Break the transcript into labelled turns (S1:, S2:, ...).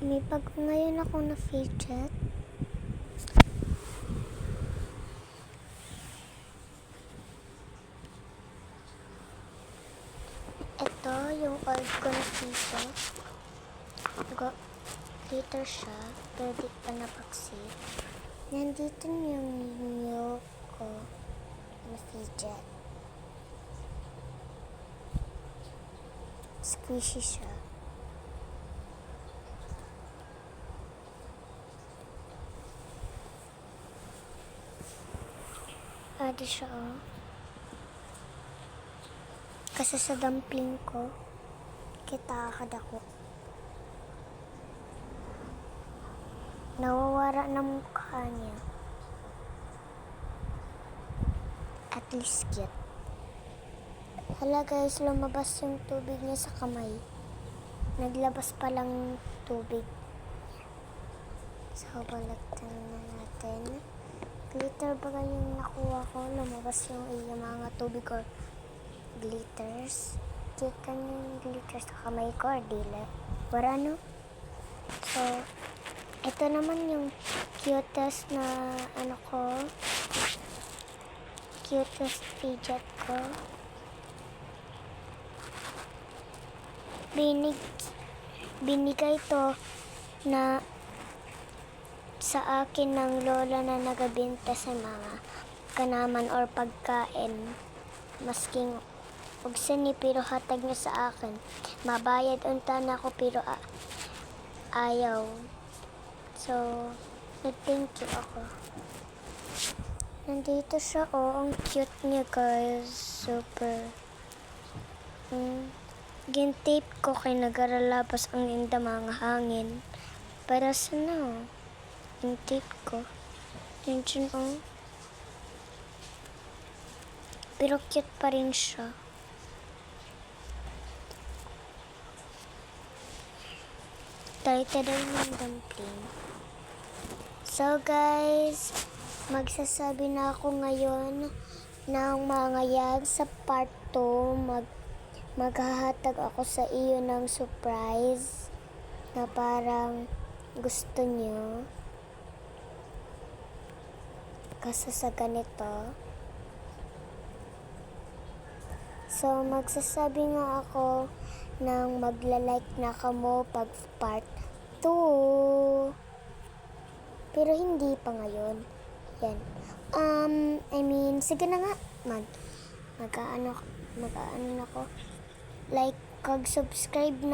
S1: May pag ngayon ako na fidget. Ito yung old ko na fidget. Glitter siya, pero di pa napaksit. Nandito yung new ko na fidget. Squishy siya. Adi siya, oh. Kasi sa dumpling ko, kita kadako. Nawawara ng mukha niya. At least cute. Hala guys, lumabas yung tubig niya sa kamay. Naglabas pa lang tubig. So, balatan na natin. Glitter ba yung nakuha ko? Lumabas yung mga tubig or glitters. Chicken yung glitters sa kamay ko or dila. Wala, no? So, ito naman yung cutest na cutest fidget ko. Binigay to na sa akin ng lola na nagabenta sa mga kanaman or pagkain. Masking og sini pero hatag niya sa akin. Mabayad unta na ako pero ayaw. So, nag-thank you ako. Nandito siya, oh. Ang cute niya, guys. Super. Gin-tape ko kay nagaralabas ang inda mga hangin. Para sana, yung tape ko. Yun, oh. Pero cute pa rin siya. Tayo ng dumpling. So guys, magsasabi na ako ngayon ng mga yag sa part 2. Maghahatag ako sa iyo ng surprise na parang gusto niyo. Kasi sa ganito. So, magsasabi nga ako nang magla-like na kamo pag part 2. Pero hindi pa ngayon. Yan. Sige na nga. Mag-ano na ako. Like, kag subscribe na.